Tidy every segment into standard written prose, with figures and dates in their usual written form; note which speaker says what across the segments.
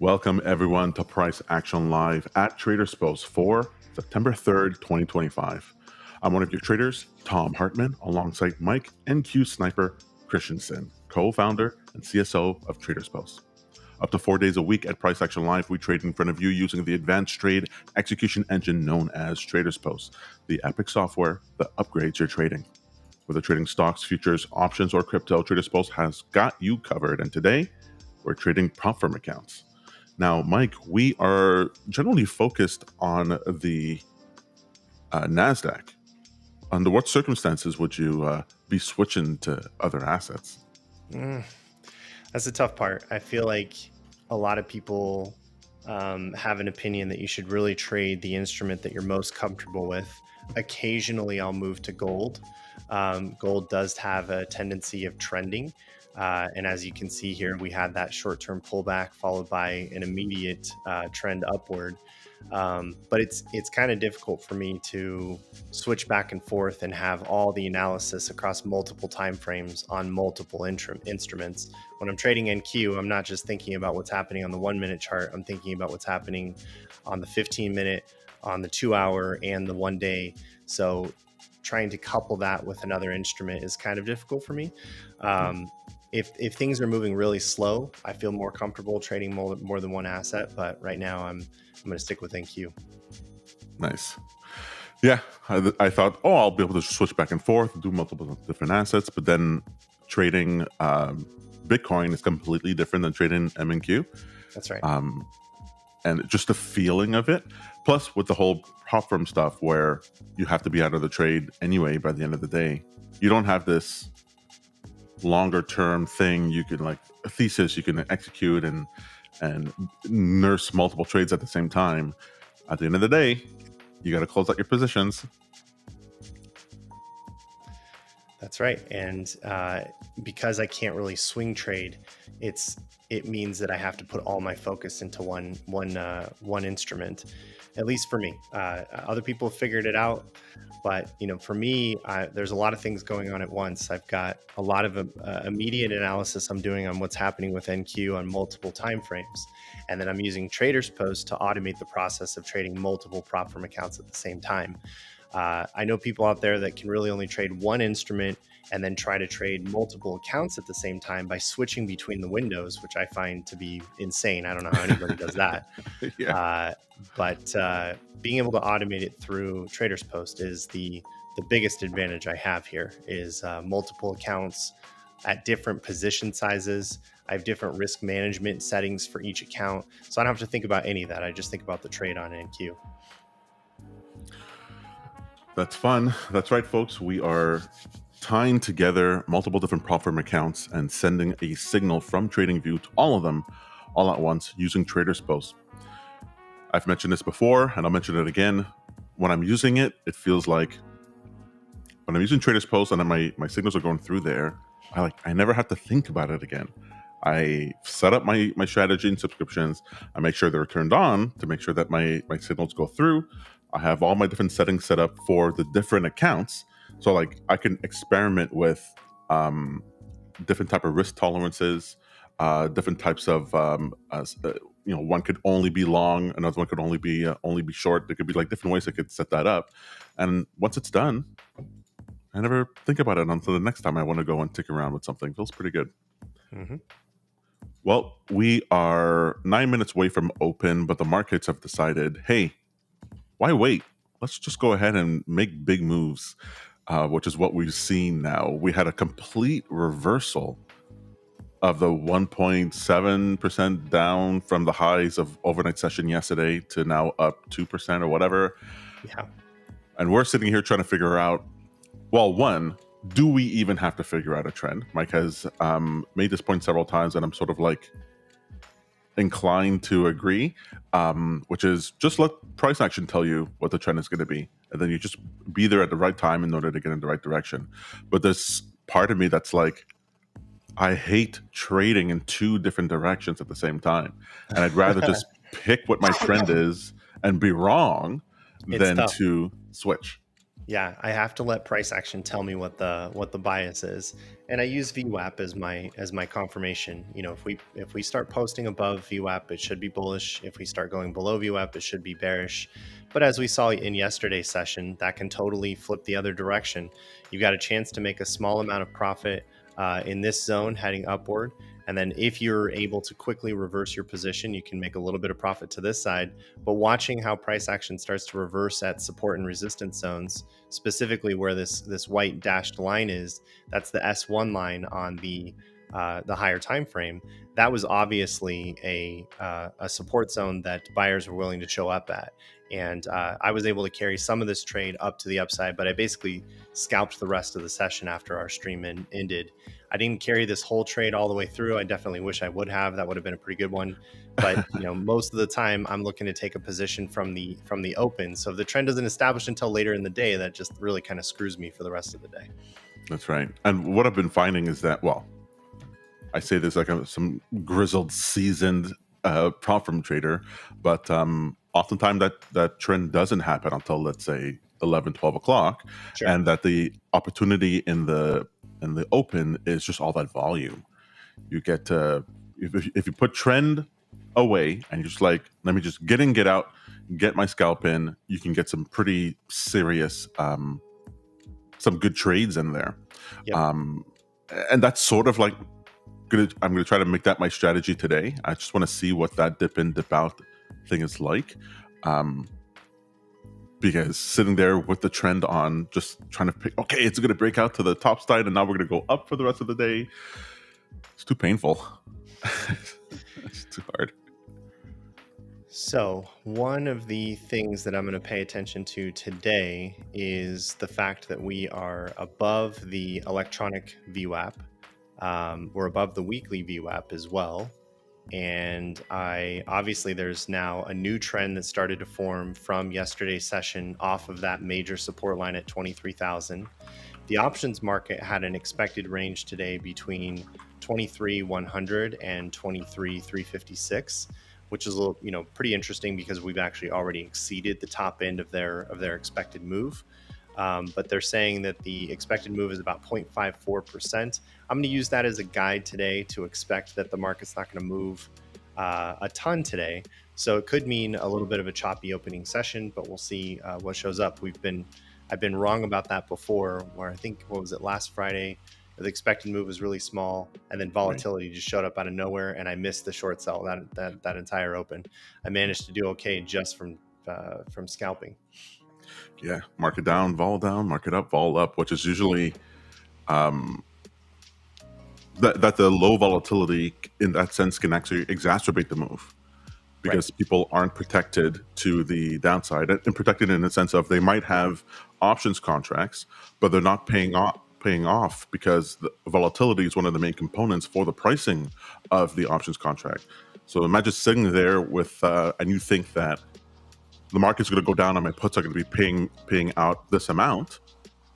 Speaker 1: Welcome everyone to Price Action Live at TradersPost for September 3rd, 2025. I'm one of your traders, Tom Hartman, alongside Mike NQ Sniper Christensen, co-founder and CSO of TradersPost. Up to 4 days a week at Price Action Live, we trade in front of you using the advanced trade execution engine known as TradersPost, the epic software that upgrades your trading. Whether trading stocks, futures, options, or crypto, TradersPost has got you covered. And today, we're trading prop firm accounts. Now, Mike, we are generally focused on the NASDAQ. Under what circumstances would you be switching to other assets?
Speaker 2: That's the tough part. I feel like a lot of people have an opinion that you should really trade the instrument that you're most comfortable with. Occasionally, I'll move to gold. Gold does have a tendency of trending. And as you can see here, we had that short-term pullback followed by an immediate trend upward. But it's kind of difficult for me to switch back and forth and have all the analysis across multiple timeframes on multiple instruments. When I'm trading NQ, I'm not just thinking about what's happening on the 1 minute chart. I'm thinking about what's happening on the 15-minute, on the 2 hour, and the 1 day. So trying to couple that with another instrument is kind of difficult for me. If things are moving really slow, I feel more comfortable trading more than one asset. But right now, I'm going to stick with NQ.
Speaker 1: Nice. Yeah, I thought, I'll be able to switch back and forth, do multiple different assets, but then trading Bitcoin is completely different than trading MNQ.
Speaker 2: That's right.
Speaker 1: And just the feeling of it, plus with the whole prop firm stuff where you have to be out of the trade anyway by the end of the day, you don't have this longer term thing you can like a thesis you can execute and nurse multiple trades at the same time. At the end of the day, you got to close out your positions.
Speaker 2: That's right. And because I can't really swing trade, it means that I have to put all my focus into one instrument, at least for me. Other people have figured it out, but for me, there's a lot of things going on at once. I've got a lot of immediate analysis I'm doing on what's happening with NQ on multiple timeframes, and then I'm using TradersPost to automate the process of trading multiple prop firm accounts at the same time. I know people out there that can really only trade one instrument and then try to trade multiple accounts at the same time by switching between the windows, which I find to be insane. I don't know how anybody does that. Yeah. But being able to automate it through TradersPost is the biggest advantage I have here is multiple accounts at different position sizes. I have different risk management settings for each account. So I don't have to think about any of that. I just think about the trade on NQ.
Speaker 1: That's fun. That's right, folks. We are tying together multiple different prop firm accounts and sending a signal from TradingView to all of them all at once using TradersPost. I've mentioned this before, and I'll mention it again. When I'm using it, it feels like when I'm using TradersPost and then my signals are going through there, I never have to think about it again. I set up my strategy and subscriptions. I make sure they're turned on to make sure that my signals go through. I have all my different settings set up for the different accounts. So I can experiment with different type of risk tolerances, different types of, one could only be long, another one could only be short. There could be different ways I could set that up. And once it's done, I never think about it until the next time I want to go and tick around with something. Feels pretty good. Mm-hmm. Well, we are 9 minutes away from open, but the markets have decided, hey, why wait? Let's just go ahead and make big moves, which is what we've seen now. We had a complete reversal of the 1.7% down from the highs of overnight session yesterday to now up 2% or whatever.
Speaker 2: Yeah.
Speaker 1: And we're sitting here trying to figure out, well, one, do we even have to figure out a trend? Mike has made this point several times, and I'm sort of inclined to agree, which is just let price action tell you what the trend is going to be, and then you just be there at the right time in order to get in the right direction. But there's part of me that's I hate trading in two different directions at the same time, and I'd rather just pick what my trend is and be wrong than to switch.
Speaker 2: Yeah, I have to let price action tell me what the bias is, and I use VWAP as my confirmation. You know, if we start posting above VWAP, it should be bullish. If we start going below VWAP, it should be bearish. But as we saw in yesterday's session, that can totally flip the other direction. You've got a chance to make a small amount of profit in this zone heading upward. And then if you're able to quickly reverse your position, you can make a little bit of profit to this side. But watching how price action starts to reverse at support and resistance zones, specifically where this white dashed line is, that's the S1 line on the higher time frame. That was obviously a support zone that buyers were willing to show up at. And I was able to carry some of this trade up to the upside, but I basically scalped the rest of the session after our stream ended. I didn't carry this whole trade all the way through. I definitely wish I would have. That would have been a pretty good one. But you know, most of the time I'm looking to take a position from the open. So if the trend doesn't establish until later in the day, that just really kind of screws me for the rest of the day.
Speaker 1: That's right. And what I've been finding is that, well, I say this like I'm some grizzled, seasoned prop firm trader, but oftentimes that trend doesn't happen until, let's say, 11, 12 o'clock,
Speaker 2: Sure.
Speaker 1: and that the opportunity in the open is just all that volume. You get if you put trend away and you're just like, let me just get in, get out, get my scalp in, you can get some pretty serious, some good trades in there.
Speaker 2: Yep.
Speaker 1: And that's sort of like, I'm gonna try to make that my strategy today. I just want to see what that dip in, dip out thing is like. Because sitting there with the trend on, just trying to pick, okay, it's gonna break out to the top side, and now we're gonna go up for the rest of the day. It's too painful. It's too hard.
Speaker 2: So one of the things that I'm going to pay attention to today is the fact that we are above the electronic VWAP. We're above the weekly VWAP as well. And obviously there's now a new trend that started to form from yesterday's session off of that major support line at 23,000. The options market had an expected range today between 23,100 and 23,356, which is a little, pretty interesting because we've actually already exceeded the top end of their expected move. But they're saying that the expected move is about 0.54%. I'm going to use that as a guide today to expect that the market's not going to move a ton today. So it could mean a little bit of a choppy opening session, but we'll see what shows up. I've been wrong about that before, where I think, what was it, last Friday, the expected move was really small, and then volatility just showed up out of nowhere, and I missed the short sell that entire open. I managed to do okay just from scalping.
Speaker 1: Yeah, market down, vol down, market up, vol up, which is usually that the low volatility in that sense can actually exacerbate the move, because people aren't protected to the downside, and protected in the sense of they might have options contracts, but they're not paying off because the volatility is one of the main components for the pricing of the options contract. So imagine sitting there with and you think that the market's going to go down and my puts are going to be paying out this amount,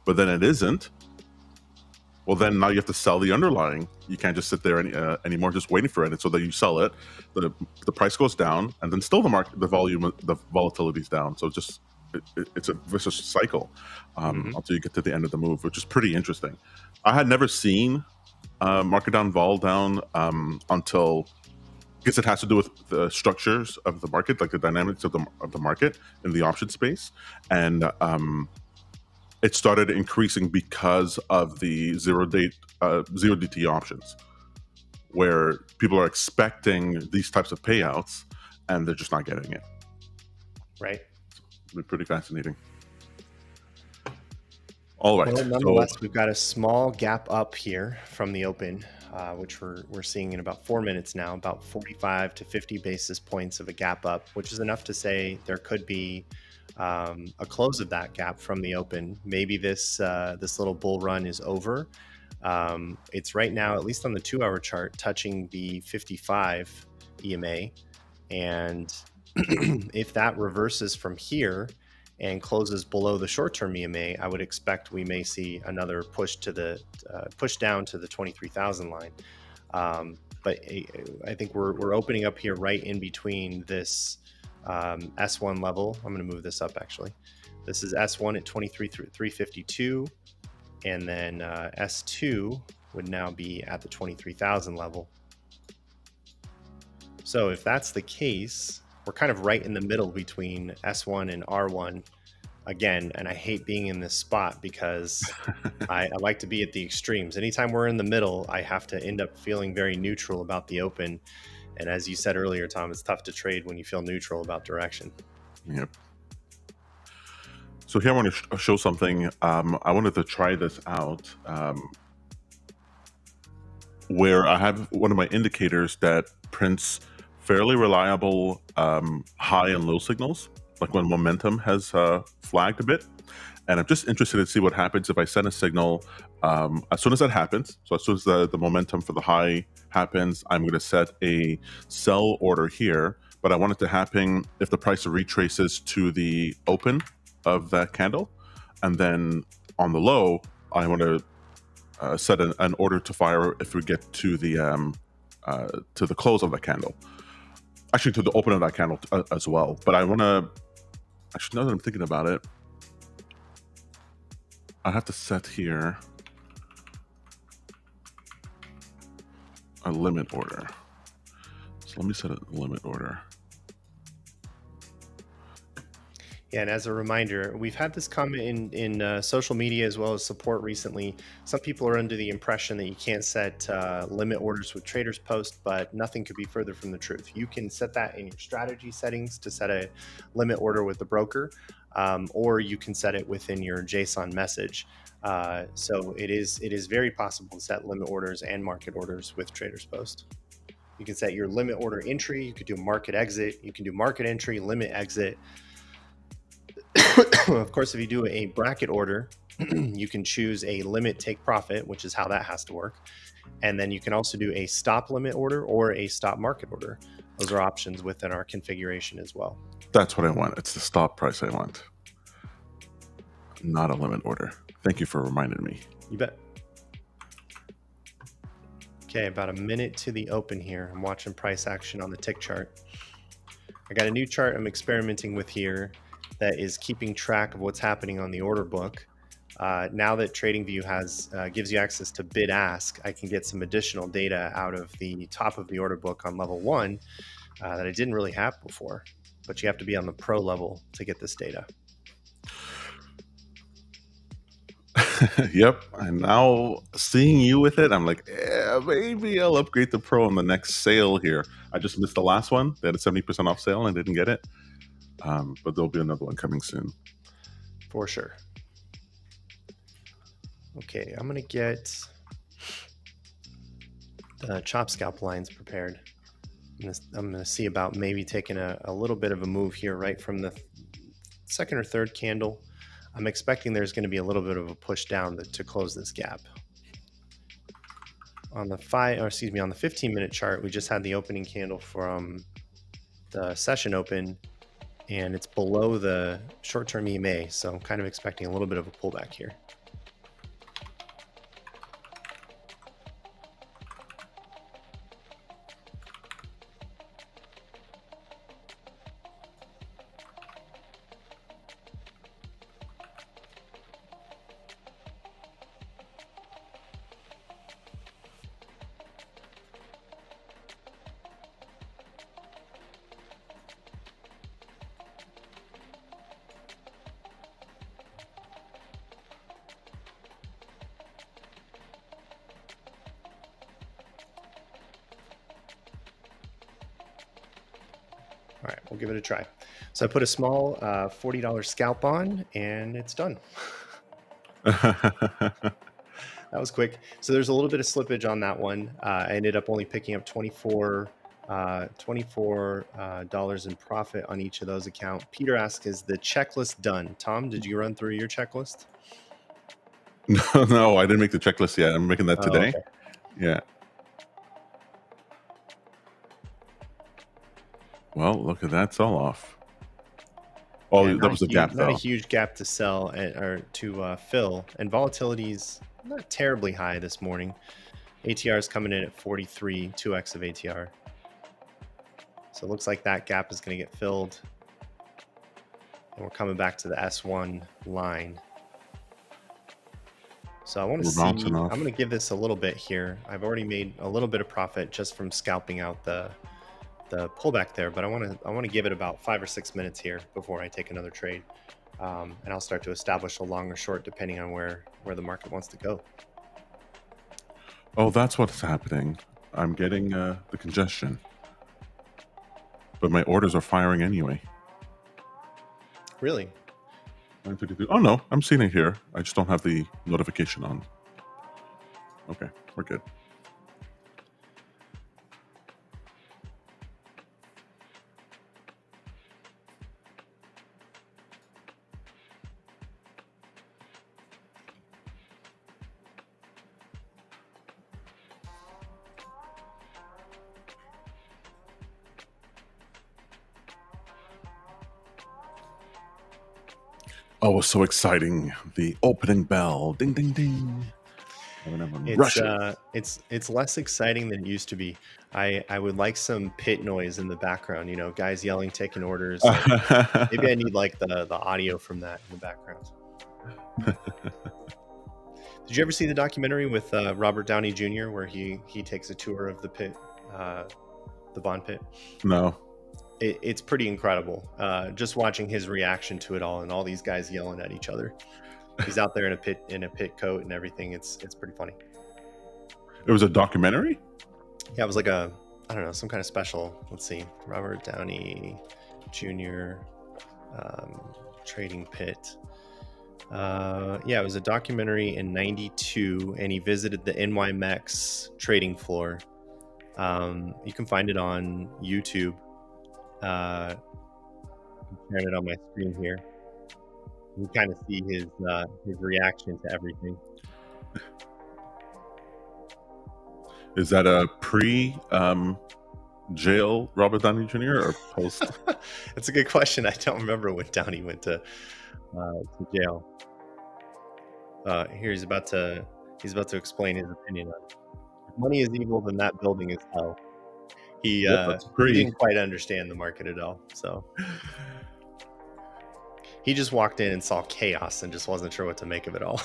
Speaker 1: but then it isn't. Well, then now you have to sell the underlying. You can't just sit there anymore just waiting for it. And so that you sell it, the price goes down, and then still the volatility is down. So it's a vicious cycle until you get to the end of the move, which is pretty interesting. I had never seen market down, vol down until, I guess it has to do with the structures of the market, like the dynamics of the market in the option space, and it started increasing because of the zero DT options, where people are expecting these types of payouts and they're just not getting it.
Speaker 2: Right.
Speaker 1: It's been pretty fascinating. All right.
Speaker 2: Well, nonetheless, we've got a small gap up here from the open, which we're seeing in about 4 minutes now, about 45 to 50 basis points of a gap up, which is enough to say there could be a close of that gap from the open. Maybe this little bull run is over. It's right now, at least on the 2-hour chart, touching the 55 EMA, and if that reverses from here and closes below the short-term EMA, I would expect we may see another push down to the 23,000 line. But I think we're opening up here right in between this S1 level. I'm going to move this up actually. This is S1 at 23,352, and then S2 would now be at the 23,000 level. So if that's the case, we're kind of right in the middle between S1 and R1 again. And I hate being in this spot because I like to be at the extremes. Anytime we're in the middle, I have to end up feeling very neutral about the open. And as you said earlier, Tom, it's tough to trade when you feel neutral about direction.
Speaker 1: Yep. So here I want to show something. I wanted to try this out where I have one of my indicators that prints fairly reliable high and low signals, like when momentum has flagged a bit. And I'm just interested to see what happens if I send a signal as soon as that happens. So as soon as the momentum for the high happens, I'm going to set a sell order here. But I want it to happen if the price retraces to the open of that candle. And then on the low, I want to set an order to fire if we get to the close of that candle. Actually, to the open of that candle as well. But I want to, actually, now that I'm thinking about it, I have to set here a limit order. So let me set a limit order.
Speaker 2: Yeah, and as a reminder, we've had this comment in social media as well as support recently. Some people are under the impression that you can't set limit orders with TradersPost, but nothing could be further from the truth. You can set that in your strategy settings to set a limit order with the broker, or you can set it within your JSON message. So it is very possible to set limit orders and market orders with TradersPost. You can set your limit order entry. You could do market exit. You can do market entry, limit exit. Of course, if you do a bracket order, you can choose a limit take profit, which is how that has to work. And then you can also do a stop limit order or a stop market order. Those are options within our configuration as well.
Speaker 1: That's what I want. It's the stop price I want, not a limit order. Thank you for reminding me.
Speaker 2: You bet. Okay, about a minute to the open here. I'm watching price action on the tick chart. I got a new chart I'm experimenting with here that is keeping track of what's happening on the order book. Now that TradingView has gives you access to bid ask, I can get some additional data out of the top of the order book on level 1 that I didn't really have before, but you have to be on the pro level to get this data.
Speaker 1: Yep. And now seeing you with it, I'm like, yeah, maybe I'll upgrade to pro on the next sale here. I just missed the last one. They had a 70% off sale and I didn't get it. But there'll be another one coming soon.
Speaker 2: For sure. Okay, I'm going to get the chop scalp lines prepared. I'm going to see about maybe taking a little bit of a move here right from the second or third candle. I'm expecting there's going to be a little bit of a push down to close this gap. On the 15-minute chart, we just had the opening candle from the session open, and it's below the short-term EMA, so I'm kind of expecting a little bit of a pullback here. All right, we'll give it a try. So I put a small $40 scalp on, and it's done. That was quick. So there's a little bit of slippage on that one. I ended up only picking up $24 in profit on each of those accounts. Peter asks, is the checklist done? Tom, did you run through your checklist?
Speaker 1: No, I didn't make the checklist yet. I'm making that today.
Speaker 2: Okay.
Speaker 1: Yeah. Well, look at that sell off. Oh, yeah, that was a gap, though.
Speaker 2: Not a huge gap to sell or to fill, and volatility's not terribly high this morning. ATR is coming in at 43, 2x of ATR. So it looks like that gap is going to get filled. and we're coming back to the S1 line. So I want to
Speaker 1: We're
Speaker 2: see,
Speaker 1: bouncing off.
Speaker 2: I'm going to give this a little bit here. I've already made a little bit of profit just from scalping out the pullback there, but I want to give it about 5 or 6 minutes here before I take another trade. And I'll start to establish a long or short depending on where the market wants to go.
Speaker 1: Oh, that's what's happening. I'm getting the congestion, but my orders are firing anyway.
Speaker 2: Really?
Speaker 1: Oh no, I'm seeing it here. I just don't have the notification on. Okay, we're good. Oh, it was so exciting. The opening bell. Ding, ding, ding.
Speaker 2: It's less exciting than it used to be. I would like some pit noise in the background, guys yelling, taking orders. Maybe I need like the audio from that in the background. Did you ever see the documentary with Robert Downey Jr. where he takes a tour of the pit, the bond pit?
Speaker 1: No.
Speaker 2: It's pretty incredible. Just watching his reaction to it all and all these guys yelling at each other. He's out there in a pit coat and everything. It's pretty funny.
Speaker 1: It was a documentary?
Speaker 2: Yeah, it was like I don't know, some kind of special. Let's see. Robert Downey Jr. Trading Pit. Yeah, it was a documentary in '92, and he visited the NYMEX trading floor. You can find it on YouTube. I'm sharing it on my screen here. You kind of see his reaction to everything.
Speaker 1: Is that a pre-jail Robert Downey Jr. or post?
Speaker 2: That's a good question. I don't remember when Downey went to jail. Here he's about to explain his opinion on it. If money is evil, then that building is hell. He didn't quite understand the market at all, so he just walked in and saw chaos and just wasn't sure what to make of it all.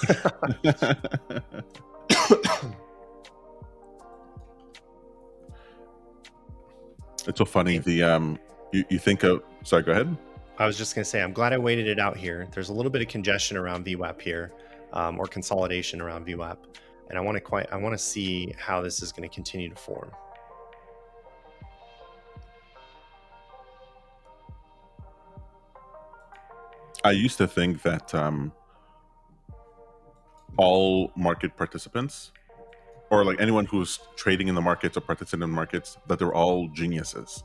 Speaker 1: It's so funny. The you think of. Sorry, go ahead.
Speaker 2: I was just gonna say, I'm glad I waited it out here. There's a little bit of congestion around VWAP here, or consolidation around VWAP, and I want to see how this is going to continue to form.
Speaker 1: I used to think that all market participants, or like anyone who's trading in the markets or participating in the markets, that they're all geniuses.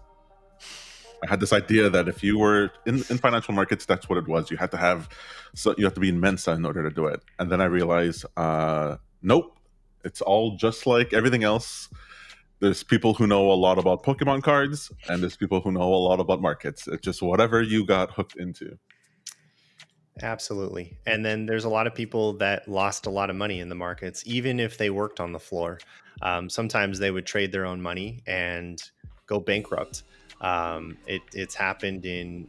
Speaker 1: I had this idea that if you were in financial markets, that's what it was. You had to be in Mensa in order to do it. And then I realized, nope, it's all just like everything else. There's people who know a lot about Pokemon cards, and there's people who know a lot about markets. It's just whatever you got hooked into.
Speaker 2: Absolutely. And then there's a lot of people that lost a lot of money in the markets, even if they worked on the floor. Sometimes they would trade their own money and go bankrupt. It's happened in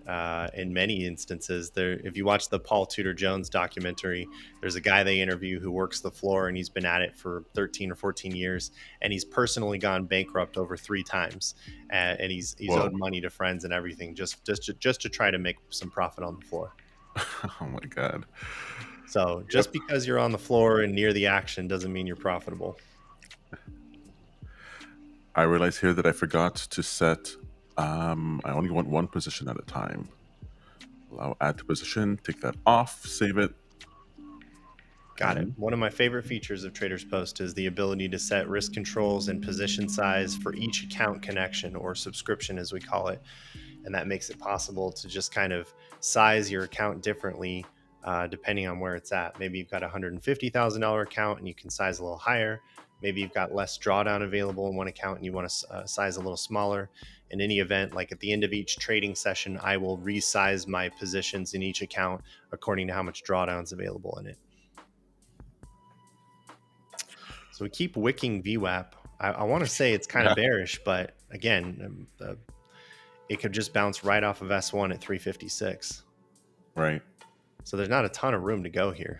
Speaker 2: many instances. If you watch the Paul Tudor Jones documentary, there's a guy they interview who works the floor, and he's been at it for 13 or 14 years, and he's personally gone bankrupt over 3 times, and he's owed money to friends and everything just to try to make some profit on the floor.
Speaker 1: Oh my God.
Speaker 2: So just because you're on the floor and near the action doesn't mean you're profitable.
Speaker 1: I realize here that I forgot to set, I only want one position at a time. Allow add to position, take that off, save it.
Speaker 2: Got it. One of my favorite features of TradersPost is the ability to set risk controls and position size for each account connection, or subscription as we call it. And that makes it possible to just kind of size your account differently depending on where it's at. Maybe you've got a $150,000 account and you can size a little higher. Maybe you've got less drawdown available in one account and you want to size a little smaller. In any event, like at the end of each trading session, I will resize my positions in each account according to how much drawdown is available in it. So we keep wicking VWAP. I want to say it's kind of bearish, but again, it could just bounce right off of S1 at 356.
Speaker 1: Right.
Speaker 2: So there's not a ton of room to go here.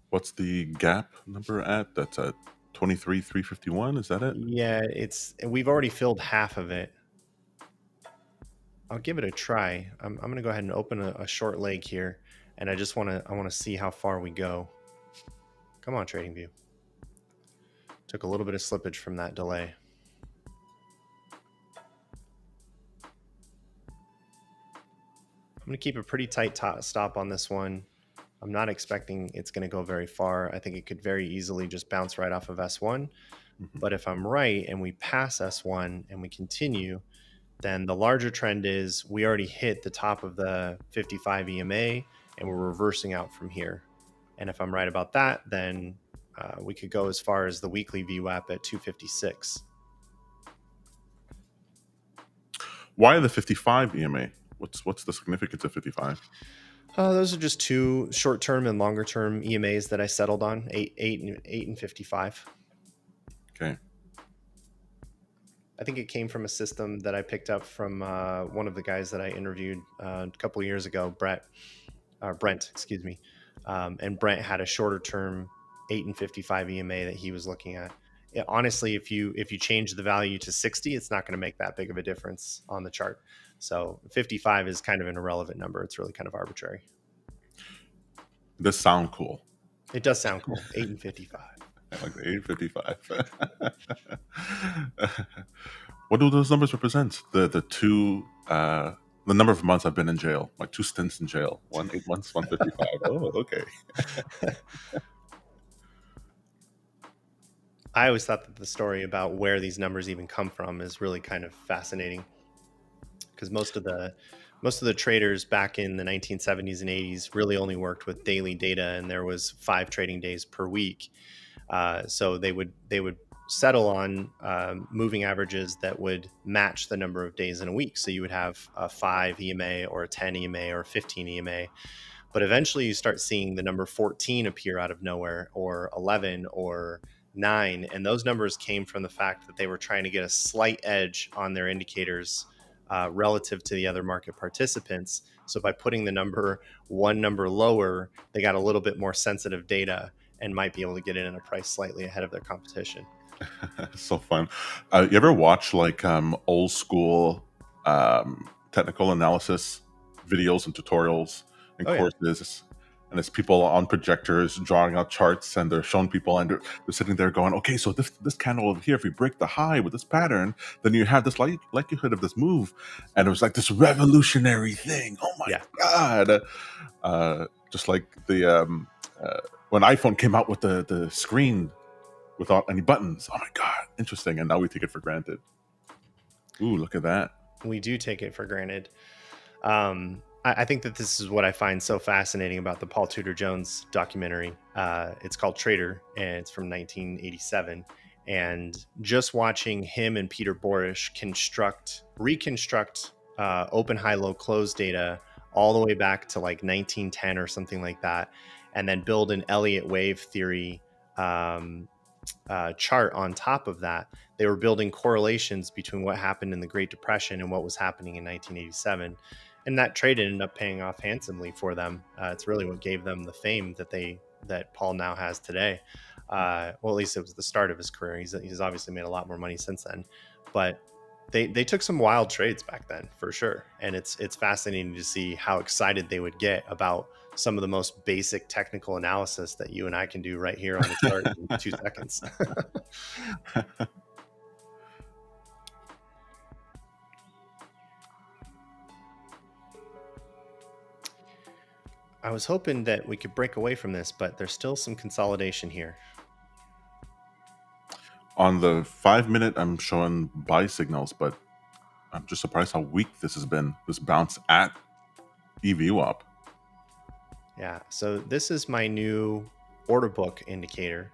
Speaker 1: What's the gap number at? That's at 23,351. Is that it?
Speaker 2: Yeah, we've already filled half of it. I'll give it a try. I'm going to go ahead and open a short leg here, and I want to see how far we go. Come on, TradingView. Took a little bit of slippage from that delay. I'm going to keep a pretty tight stop on this one. I'm not expecting it's going to go very far. I think it could very easily just bounce right off of S1. But if I'm right and we pass S1 and we continue, then the larger trend is we already hit the top of the 55 EMA and we're reversing out from here. And if I'm right about that, then we could go as far as the weekly VWAP at 256.
Speaker 1: Why the 55 EMA? What's the significance of 55?
Speaker 2: Those are just two short-term and longer-term EMAs that I settled on, 8 and 55.
Speaker 1: Okay.
Speaker 2: I think it came from a system that I picked up from one of the guys that I interviewed a couple of years ago, Brent, excuse me. And Brent had a shorter term 8 and 55 EMA that he was looking at. Honestly, if you change the value to 60, it's not going to make that big of a difference on the chart. So 55 is kind of an irrelevant number. It's really kind of arbitrary.
Speaker 1: It does sound cool.
Speaker 2: It does sound cool. 8 and 55.
Speaker 1: I like the 855. What do those numbers represent? The number of months I've been in jail, like 2 stints in jail. 8 months, 155. Oh, okay.
Speaker 2: I always thought that the story about where these numbers even come from is really kind of fascinating, because most of the traders back in the 1970s and 80s really only worked with daily data, and there was 5 trading days per week. So they would settle on moving averages that would match the number of days in a week. So you would have a 5 EMA or a 10 EMA or a 15 EMA. But eventually you start seeing the number 14 appear out of nowhere, or 11 or 9. And those numbers came from the fact that they were trying to get a slight edge on their indicators relative to the other market participants. So by putting the one number lower, they got a little bit more sensitive data and might be able to get in at a price slightly ahead of their competition.
Speaker 1: So fun. You ever watch like old school technical analysis videos and tutorials and courses? Yeah. And it's people on projectors drawing out charts, and they're showing people, and they're sitting there going, okay, so this candle over here, if we break the high with this pattern, then you have this likelihood of this move. And it was like this revolutionary thing. Oh my God. Just like the when iPhone came out with the screen without any buttons. Oh my God, interesting. And now we take it for granted. Ooh, look at that.
Speaker 2: We do take it for granted. I think that this is what I find so fascinating about the Paul Tudor Jones documentary. It's called Trader, and it's from 1987. And just watching him and Peter Borish reconstruct open, high, low, close data all the way back to like 1910 or something like that, and then build an Elliott wave theory chart on top of that. They were building correlations between what happened in the Great Depression and what was happening in 1987. And that trade ended up paying off handsomely for them. It's really what gave them the fame that Paul now has today. Well, at least it was the start of his career. He's obviously made a lot more money since then. But they took some wild trades back then, for sure. And it's fascinating to see how excited they would get about some of the most basic technical analysis that you and I can do right here on the chart in 2 seconds. I was hoping that we could break away from this, but there's still some consolidation here.
Speaker 1: On the 5-minute, I'm showing buy signals, but I'm just surprised how weak this has been. This bounce at VWAP.
Speaker 2: Yeah, so this is my new order book indicator,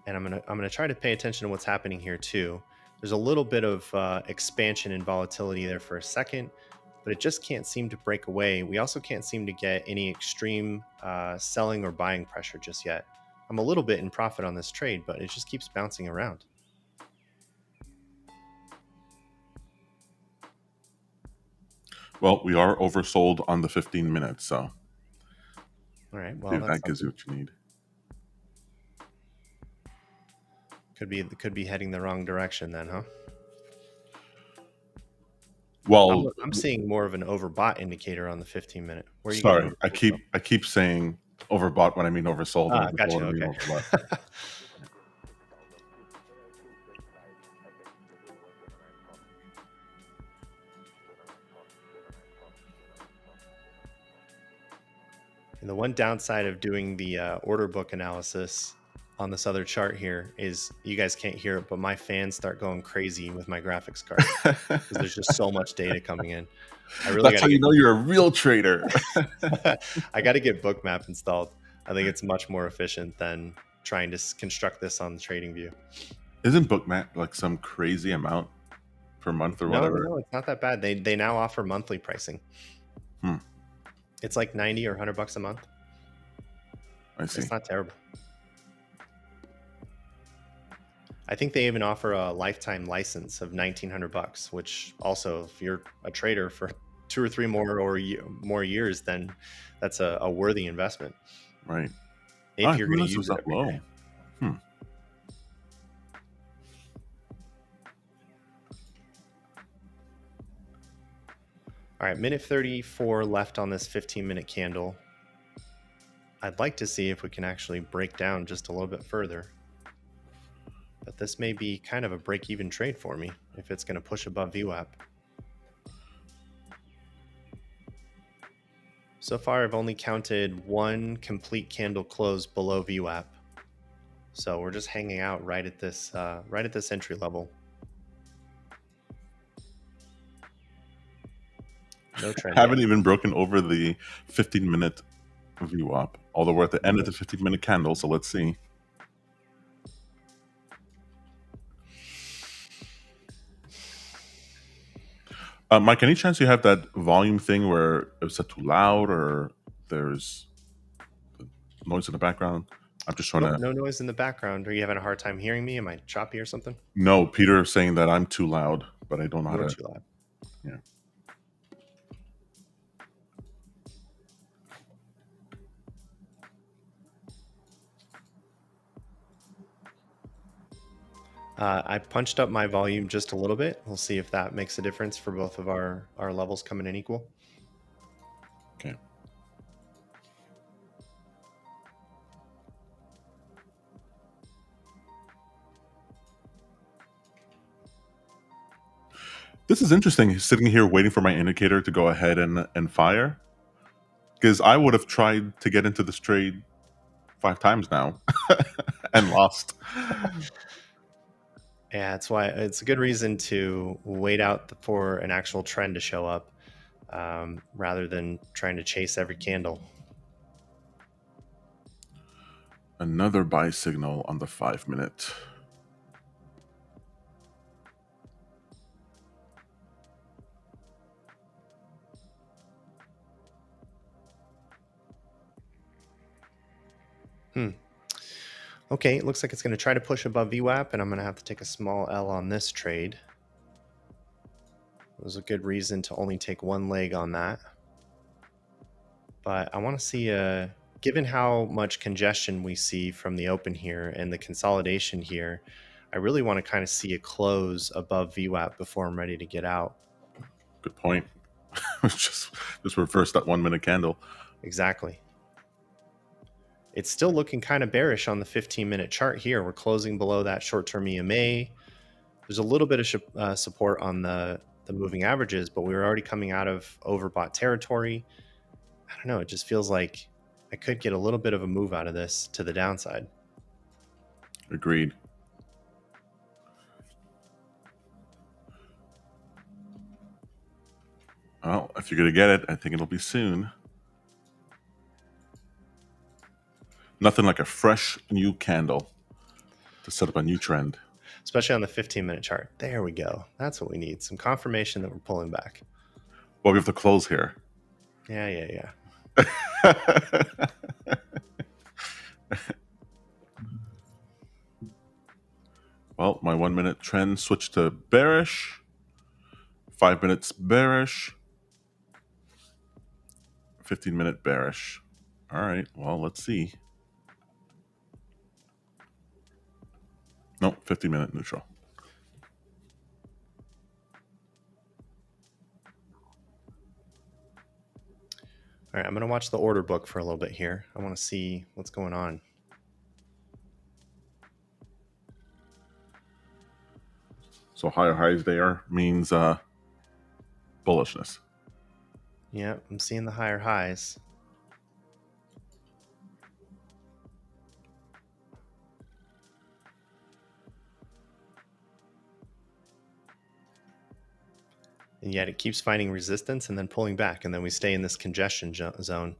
Speaker 2: and I'm gonna try to pay attention to what's happening here too. There's a little bit of expansion and volatility there for a second, but it just can't seem to break away. We also can't seem to get any extreme selling or buying pressure just yet. I'm a little bit in profit on this trade, but it just keeps bouncing around.
Speaker 1: Well, we are oversold on the 15 minutes, so
Speaker 2: All right.
Speaker 1: see
Speaker 2: Well,
Speaker 1: if
Speaker 2: that's
Speaker 1: that gives you what you need.
Speaker 2: could be heading the wrong direction then, huh?
Speaker 1: Well,
Speaker 2: I'm seeing more of an overbought indicator on the 15 minute. Where are you
Speaker 1: sorry,
Speaker 2: getting?
Speaker 1: I keep saying overbought when I mean oversold, and oversold
Speaker 2: Gotcha.
Speaker 1: when I mean
Speaker 2: Okay.
Speaker 1: overbought.
Speaker 2: And the one downside of doing the order book analysis on this other chart here is you guys can't hear it, but my fans start going crazy with my graphics card because there's just so much data coming in. I really
Speaker 1: That's how you know you're a real trader.
Speaker 2: I got to get Bookmap installed. I think it's much more efficient than trying to construct this on the TradingView.
Speaker 1: Isn't Bookmap like some crazy amount per month or whatever?
Speaker 2: No, it's not that bad. They now offer monthly pricing. It's like 90 or $100 a month.
Speaker 1: I see.
Speaker 2: It's not terrible. I think they even offer a lifetime license of $1,900, which also, if you're a trader for 2 or 3 more years, then that's a worthy investment.
Speaker 1: Right.
Speaker 2: If you're going to use it every day. All right, minute 34 left on this 15-minute candle. I'd like to see if we can actually break down just a little bit further. But this may be kind of a break-even trade for me if it's going to push above VWAP. So far, I've only counted one complete candle close below VWAP. So we're just hanging out right at this entry level. No trend.
Speaker 1: Haven't even broken over the 15-minute VWAP, although we're at the end of the 15-minute candle, so let's see. Mike, any chance you have that volume thing where it's too loud or there's noise in the background? I'm just trying to...
Speaker 2: No noise in the background. Are you having a hard time hearing me? Am I choppy or something?
Speaker 1: No, Peter saying that I'm too loud, but I don't know how to...
Speaker 2: You're too loud.
Speaker 1: Yeah.
Speaker 2: I punched up my volume just a little bit. We'll see if that makes a difference for both of our levels coming in equal.
Speaker 1: Okay. This is interesting, sitting here waiting for my indicator to go ahead and fire. Because I would have tried to get into this trade 5 times now and lost.
Speaker 2: Yeah, that's why it's a good reason to wait out for an actual trend to show up rather than trying to chase every candle.
Speaker 1: Another buy signal on the 5-minute.
Speaker 2: Okay, it looks like it's going to try to push above VWAP, and I'm going to have to take a small L on this trade. It was a good reason to only take one leg on that. But I want to see, given how much congestion we see from the open here and the consolidation here, I really want to kind of see a close above VWAP before I'm ready to get out.
Speaker 1: Good point. just reverse that 1-minute candle.
Speaker 2: Exactly. It's still looking kind of bearish on the 15-minute chart here. We're closing below that short-term EMA. There's a little bit of support on the moving averages, but we were already coming out of overbought territory. I don't know. It just feels like I could get a little bit of a move out of this to the downside.
Speaker 1: Agreed. Well, if you're going to get it, I think it'll be soon. Nothing like a fresh new candle to set up a new trend.
Speaker 2: Especially on the 15-minute chart. There we go. That's what we need. Some confirmation that we're pulling back.
Speaker 1: Well, we have to close here.
Speaker 2: Yeah.
Speaker 1: Well, my 1-minute trend switched to bearish. 5 minutes bearish. 15-minute bearish. All right, well, let's see. Nope, 15-minute neutral.
Speaker 2: All right, I'm going to watch the order book for a little bit here. I want to see what's going on.
Speaker 1: So higher highs there means bullishness.
Speaker 2: Yeah, I'm seeing the higher highs. And yet it keeps finding resistance and then pulling back, and then we stay in this congestion zone.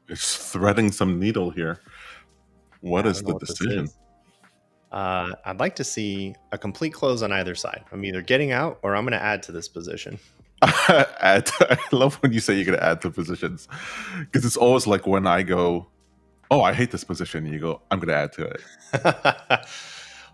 Speaker 1: It's threading some needle here. What is the decision?
Speaker 2: I'd like to see a complete close on either side. I'm either getting out or I'm going to add to this position.
Speaker 1: I love when you say you're going to add to positions, because it's always like when I go, oh, I hate this position, and you go, I'm going to add to it.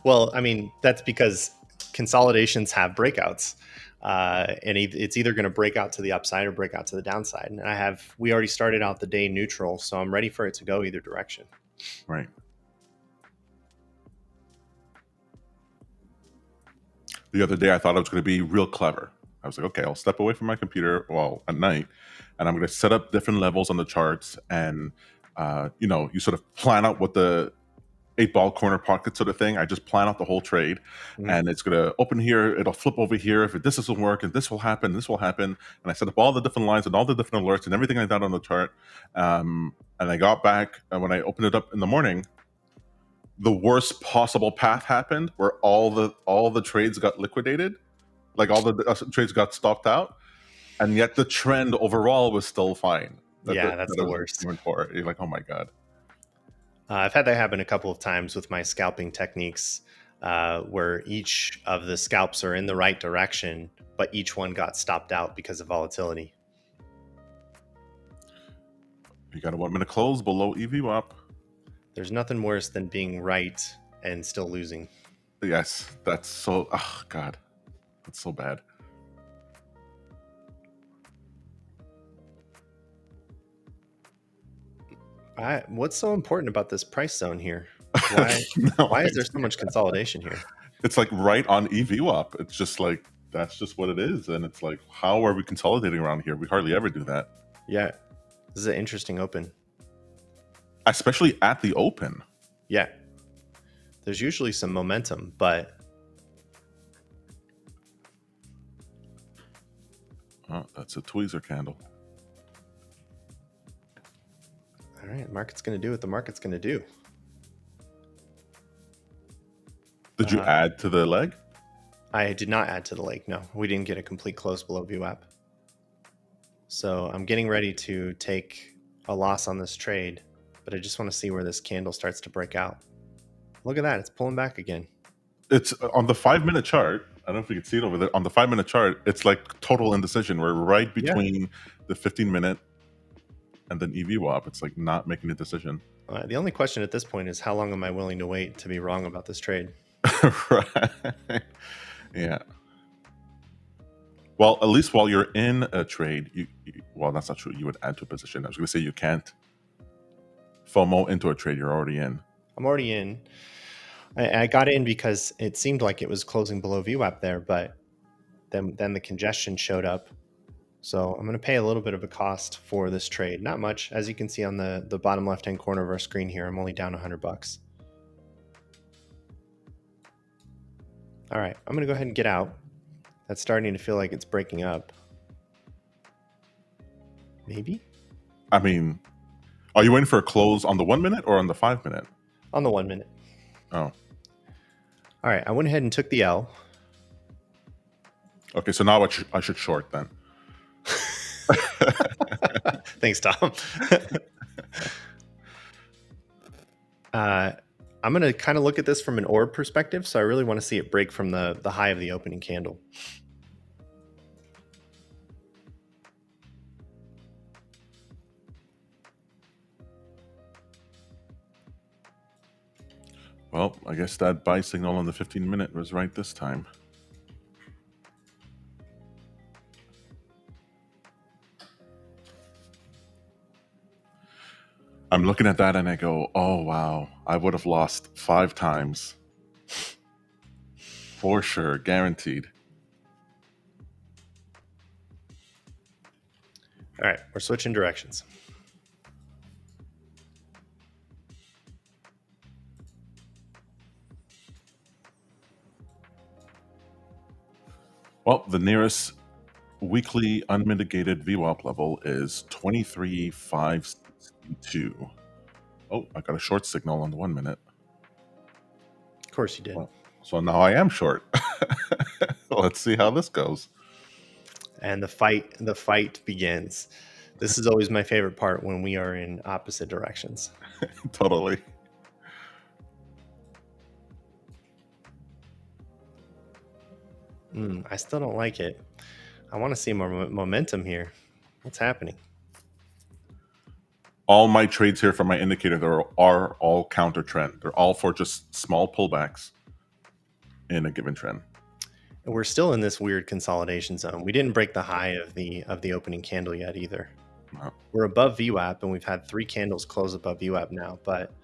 Speaker 2: Well, I mean, that's because consolidations have breakouts. And it's either going to break out to the upside or break out to the downside. And we already started out the day neutral, so I'm ready for it to go either direction.
Speaker 1: Right. The other day, I thought I was going to be real clever. I was like, okay, I'll step away from my computer, at night, and I'm going to set up different levels on the charts, and you sort of plan out what the 8-ball corner pocket sort of thing. I just plan out the whole trade, and it's going to open here, it'll flip over here. If this doesn't work, and this will happen, and I set up all the different lines and all the different alerts and everything like that on the chart. And I got back, and when I opened it up in the morning, the worst possible path happened, where all the trades got liquidated, like all the trades got stopped out, and yet the trend overall was still fine.
Speaker 2: That's the worst.
Speaker 1: You're like, oh my god.
Speaker 2: I've had that happen a couple of times with my scalping techniques, where each of the scalps are in the right direction, but each one got stopped out because of volatility.
Speaker 1: You got a 1-minute close below VWAP.
Speaker 2: There's nothing worse than being right and still losing.
Speaker 1: Yes, that's so, oh god, that's so bad.
Speaker 2: What's so important about this price zone here? Why is there so much consolidation here?
Speaker 1: It's like right on VWAP. It's just like, that's just what it is. And it's like, how are we consolidating around here? We hardly ever do that.
Speaker 2: Yeah, this is an interesting open.
Speaker 1: Especially at the open.
Speaker 2: Yeah. There's usually some momentum, but...
Speaker 1: Oh, that's a tweezer candle.
Speaker 2: All right, the market's going to do what the market's going to do.
Speaker 1: Did you add to the leg?
Speaker 2: I did not add to the leg, no. We didn't get a complete close below VWAP. So I'm getting ready to take a loss on this trade, but I just want to see where this candle starts to break out. Look at that, it's pulling back again.
Speaker 1: It's on the 5-minute chart. I don't know if you can see it over there. On the 5-minute chart, it's like total indecision. We're right between the 15-minute and then VWAP. It's like not making a decision.
Speaker 2: The only question at this point is, how long am I willing to wait to be wrong about this trade?
Speaker 1: Right. Yeah. Well, at least while you're in a trade, well, that's not true. You would add to a position. I was going to say you can't FOMO into a trade you're already in.
Speaker 2: I'm already in. I got in because it seemed like it was closing below VWAP there, but then the congestion showed up. So I'm going to pay a little bit of a cost for this trade. Not much. As you can see on the bottom left-hand corner of our screen here, I'm only down $100. All right, I'm going to go ahead and get out. That's starting to feel like it's breaking up. Maybe?
Speaker 1: I mean, are you waiting for a close on the 1-minute or on the 5-minute?
Speaker 2: On the 1-minute.
Speaker 1: Oh.
Speaker 2: All right, I went ahead and took the L.
Speaker 1: Okay, so now I should short then.
Speaker 2: Thanks, Tom. I'm going to kind of look at this from an orb perspective, so I really want to see it break from the high of the opening candle.
Speaker 1: Well, I guess that buy signal on the 15-minute was right this time. I'm looking at that and I go, oh, wow, I would have lost 5 times. For sure, guaranteed.
Speaker 2: All right, we're switching directions.
Speaker 1: Well, the nearest weekly unmitigated VWAP level is 23,562. Oh, I got a short signal on the 1 minute.
Speaker 2: Of course you did.
Speaker 1: Well, so now I am short. Let's see how this goes.
Speaker 2: And the fight begins. This is always my favorite part when we are in opposite directions.
Speaker 1: Totally.
Speaker 2: I still don't like it. I want to see more momentum here. What's happening?
Speaker 1: All my trades here from my indicator are all counter trend. They're all for just small pullbacks in a given trend.
Speaker 2: And we're still in this weird consolidation zone. We didn't break the high of the opening candle yet either.
Speaker 1: No.
Speaker 2: We're above VWAP, and we've had 3 candles close above VWAP now, but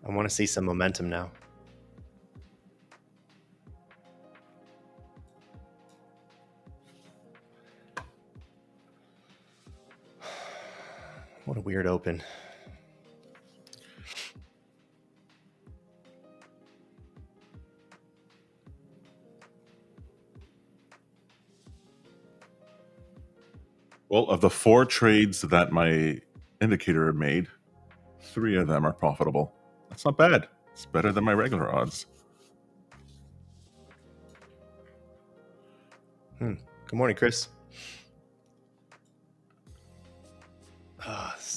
Speaker 2: I want to see some momentum now. What a weird open.
Speaker 1: Well, of the 4 trades that my indicator made, 3 of them are profitable. That's not bad. It's better than my regular odds.
Speaker 2: Good morning, Chris.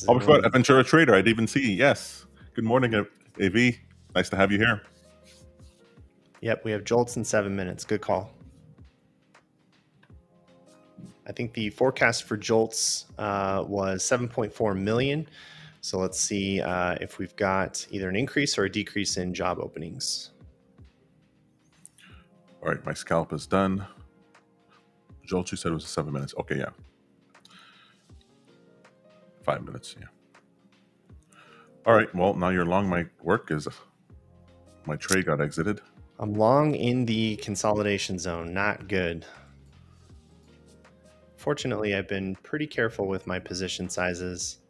Speaker 1: Oh, before Aventura Trader, I'd even see. Yes. Good morning, AV. Nice to have you here.
Speaker 2: Yep, we have JOLTS in 7 minutes. Good call. I think the forecast for JOLTS was 7.4 million. So let's see if we've got either an increase or a decrease in job openings.
Speaker 1: All right, my scalp is done. JOLTS, you said it was 7 minutes. Okay, yeah. 5 minutes, yeah. All right, well, now you're long. My work is, my trade got exited.
Speaker 2: I'm long in the consolidation zone. Not good. Fortunately, I've been pretty careful with my position sizes.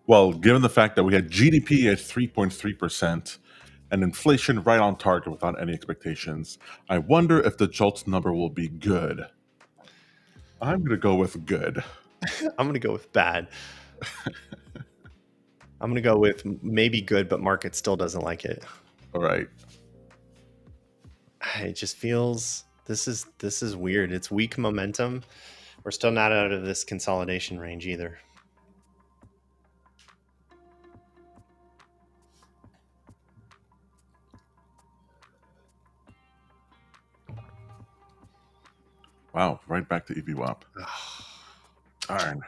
Speaker 1: Well, given the fact that we had GDP at 3.3% and inflation right on target without any expectations, I wonder if the JOLTS number will be good. I'm going to go with good.
Speaker 2: I'm going to go with bad. I'm going to go with maybe good, but market still doesn't like it.
Speaker 1: All right.
Speaker 2: It just feels this is weird. It's weak momentum. We're still not out of this consolidation range either.
Speaker 1: Wow, right back to VWAP. Darn.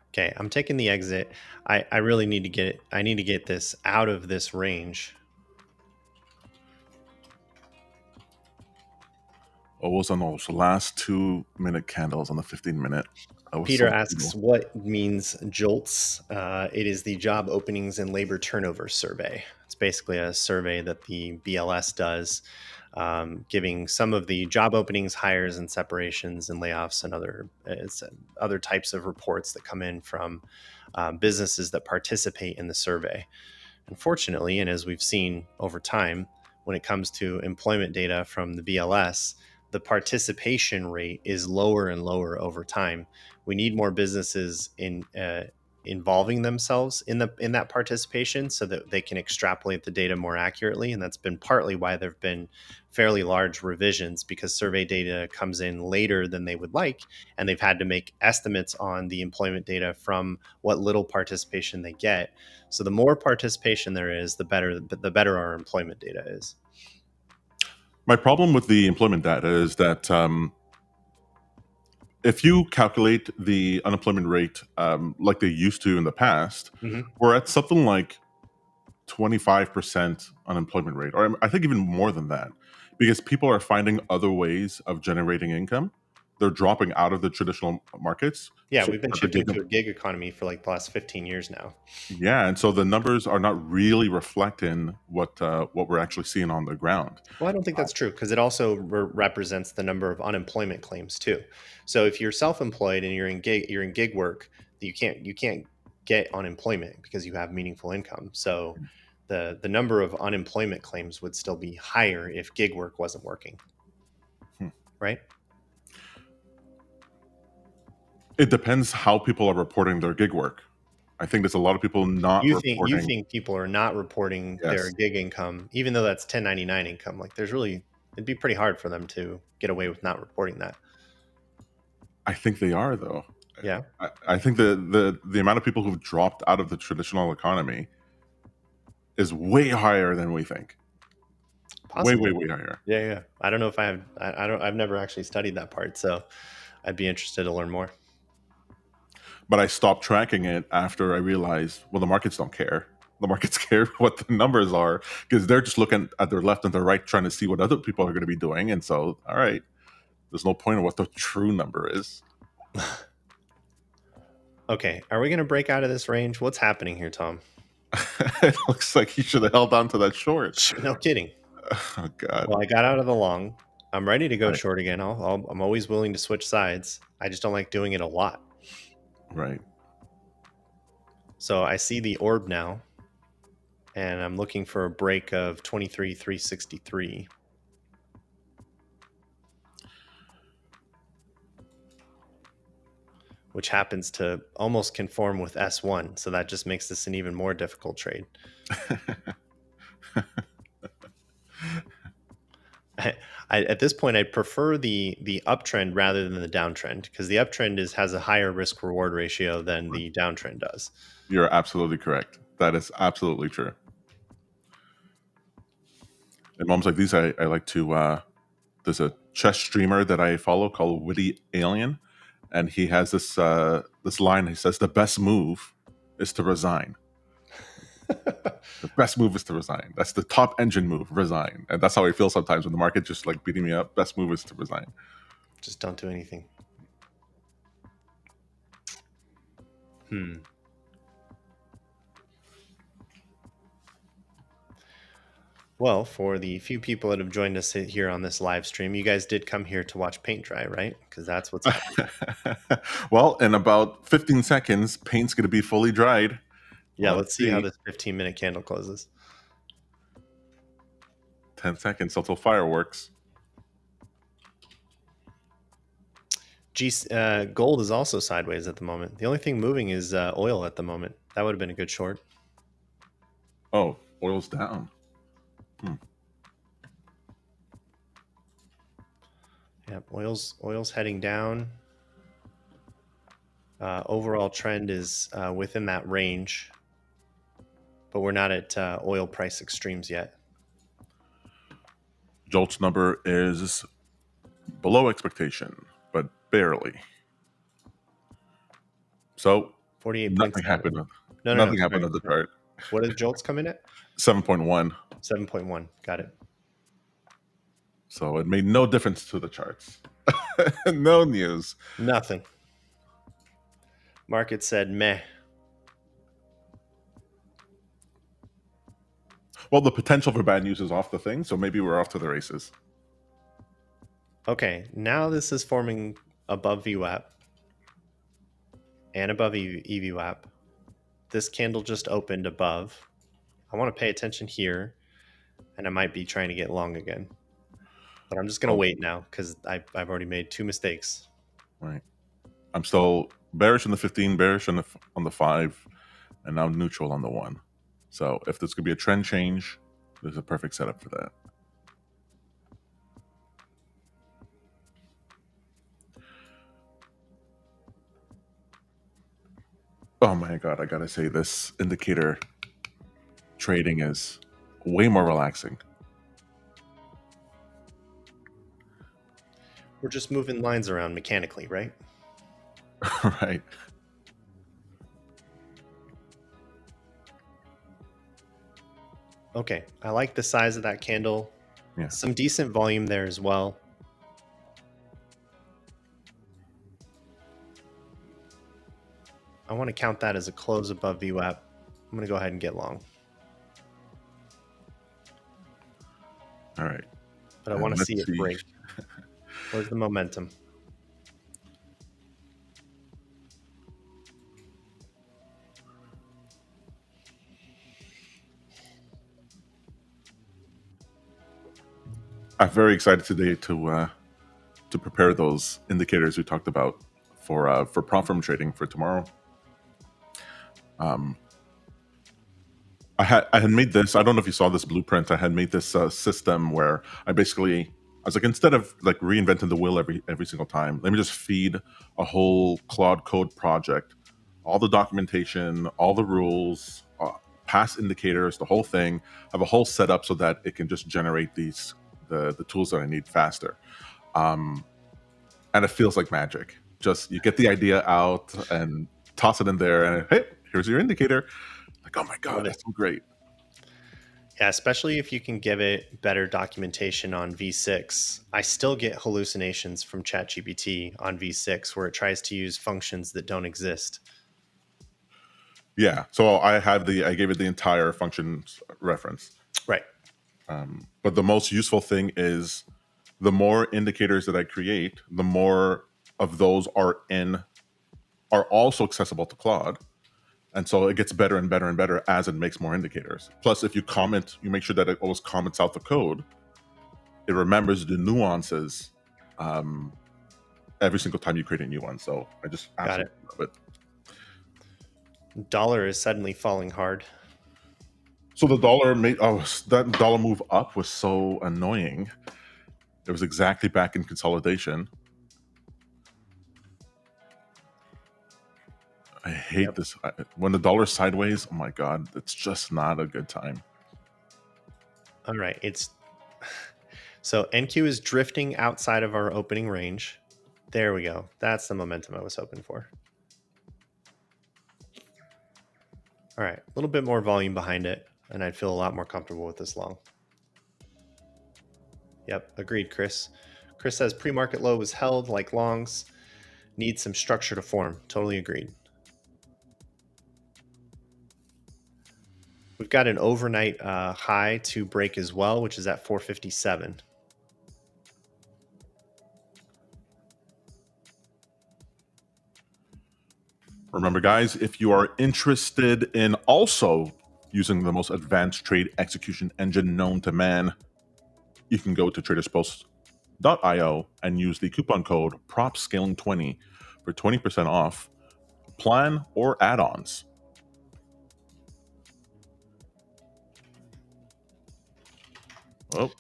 Speaker 2: Okay, I'm taking the exit. I really need to get this out of this range.
Speaker 1: What was on those last 2 minute candles on the 15 minute?
Speaker 2: Peter asks, what means JOLTS? It is the Job Openings and Labor Turnover Survey. It's basically a survey that the BLS does, giving some of the job openings, hires, and separations and layoffs and other types of reports that come in from businesses that participate in the survey. Unfortunately, and as we've seen over time, when it comes to employment data from the BLS, the participation rate is lower and lower over time. We need more businesses involving themselves in that participation so that they can extrapolate the data more accurately. And that's been partly why there have been fairly large revisions, because survey data comes in later than they would like, and they've had to make estimates on the employment data from what little participation they get. So the more participation there is, the better our employment data is.
Speaker 1: My problem with the employment data is that if you calculate the unemployment rate like they used to in the past, we're at something like 25% unemployment rate, or I think even more than that, because people are finding other ways of generating income. they're dropping out of the traditional markets.
Speaker 2: Yeah,
Speaker 1: So
Speaker 2: we've been shifting to a gig economy for like the last 15 years now.
Speaker 1: yeah, and so the numbers are not really reflecting what we're actually seeing on the ground.
Speaker 2: Well, I don't think that's true because it also represents the number of unemployment claims too. So if you're self-employed and you're in gig work, you can't get unemployment because you have meaningful income. So the number of unemployment claims would still be higher if gig work wasn't working. Right?
Speaker 1: It depends how people are reporting their gig work. I think there's a lot of people not
Speaker 2: You
Speaker 1: reporting.
Speaker 2: think people are not reporting their
Speaker 1: Yes,
Speaker 2: gig income, even though that's 1099 income. Like it'd be pretty hard for them to get away with not reporting that.
Speaker 1: I think they are though.
Speaker 2: Yeah.
Speaker 1: I think the amount of people who've dropped out of the traditional economy is way higher than we think.
Speaker 2: Possibly.
Speaker 1: Way higher.
Speaker 2: Yeah. I don't know if I've never actually studied that part, so I'd be interested to learn more.
Speaker 1: But I stopped tracking it after I realized, well, the markets don't care. The markets care what the numbers are because they're just looking at their left and their right, trying to see what other people are going to be doing. And so, all right, there's no point in what the true number is.
Speaker 2: Okay, are we going to break out of this range? What's happening here, Tom?
Speaker 1: It looks like you should have held on to that short.
Speaker 2: No kidding.
Speaker 1: Oh God.
Speaker 2: Well, I got out of the long. I'm ready to go
Speaker 1: Right.
Speaker 2: short again. I'm always willing to switch sides. I just don't like doing it a lot.
Speaker 1: Right.
Speaker 2: So I see the orb now, and I'm looking for a break of 23,363. Which happens to almost conform with S1. So that just makes this an even more difficult trade. At this point, I'd prefer the uptrend rather than the downtrend because the uptrend has a higher risk reward ratio than the downtrend does.
Speaker 1: You're absolutely correct. That is absolutely true. In moments like these, I like to. There's a chess streamer that I follow called Witty Alien, and he has this this line. He says, "The best move is to resign." The best move is to resign. That's the top engine move, resign. And that's how I feel sometimes when the market just like beating me up. Best move is to resign.
Speaker 2: Just don't do anything. Well, for the few people that have joined us here on this live stream, you guys did come here to watch paint dry, right? Because that's what's happening.
Speaker 1: Well, in about 15 seconds, paint's going to be fully dried.
Speaker 2: Yeah, let's see how this 15-minute candle closes.
Speaker 1: 10 seconds until fireworks.
Speaker 2: Gold is also sideways at the moment. The only thing moving is oil at the moment. That would have been a good short.
Speaker 1: Oh, oil's down.
Speaker 2: Yep, oil's heading down. Overall trend is within that range, but we're not at oil price extremes yet.
Speaker 1: JOLTS number is below expectation, but barely. So
Speaker 2: 48.
Speaker 1: nothing happened.
Speaker 2: Nothing
Speaker 1: happened on the chart.
Speaker 2: What did JOLTS come in at?
Speaker 1: 7.1.
Speaker 2: 7.1. Got it.
Speaker 1: So it made no difference to the charts. No news.
Speaker 2: Nothing. Market said meh.
Speaker 1: Well, the potential for bad news is off the thing, so maybe we're off to the races.
Speaker 2: Okay, now this is forming above VWAP and above EVWAP. This candle just opened above. I want to pay attention here, and I might be trying to get long again. But I'm just going to wait now because I've already made 2 mistakes.
Speaker 1: Right. I'm still bearish on the 15, bearish on the 5, and now neutral on the 1. So if there's going to be a trend change, there's a perfect setup for that. Oh my God, I gotta say, this indicator trading is way more relaxing.
Speaker 2: We're just moving lines around mechanically, right?
Speaker 1: Right.
Speaker 2: Okay, I like the size of that candle.
Speaker 1: Yeah.
Speaker 2: Some decent volume there as well. want to count that as a close above VWAP. I'm going to go ahead and get long.
Speaker 1: All right.
Speaker 2: But I want to see it break. Where's the momentum?
Speaker 1: I'm very excited today to prepare those indicators we talked about for prop firm trading for tomorrow. I had made this. I don't know if you saw this blueprint. I had made this system where I was like, instead of like reinventing the wheel every single time, let me just feed a whole Claude Code project, all the documentation, all the rules, past indicators, the whole thing. Have a whole setup so that it can just generate the tools that I need faster. And it feels like magic. Just you get the idea out and toss it in there, and hey, here's your indicator. Like, oh my god, that's so great.
Speaker 2: Yeah, especially if you can give it better documentation on V6. I still get hallucinations from ChatGPT on V6 where it tries to use functions that don't exist.
Speaker 1: Yeah, so I gave it the entire functions reference.
Speaker 2: Right.
Speaker 1: But the most useful thing is the more indicators that I create, the more of those are also accessible to Claude. And so it gets better and better and better as it makes more indicators. Plus, if you comment, you make sure that it always comments out the code. It remembers the nuances every single time you create a new one. So I just absolutely love it.
Speaker 2: Dollar is suddenly falling hard.
Speaker 1: So the dollar that dollar move up was so annoying. It was exactly back in consolidation. I hate this. When the dollar's sideways, oh my god, it's just not a good time.
Speaker 2: All right, so NQ is drifting outside of our opening range. There we go. That's the momentum I was hoping for. All right, a little bit more volume behind it, and I'd feel a lot more comfortable with this long. Yep, agreed, Chris. Chris says pre-market low was held like longs. Needs some structure to form. Totally agreed. We've got an overnight high to break as well, which is at 457.
Speaker 1: Remember, guys, if you are interested in also using the most advanced trade execution engine known to man, you can go to TradersPost.io and use the coupon code PropScaling20 for 20% off plan or add-ons. Oh.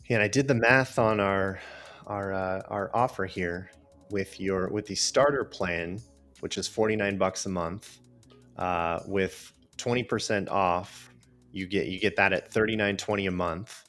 Speaker 2: Yeah, and I did the math on our offer here with the starter plan, which is $49 a month, with 20% off. You get that at $39.20 a month.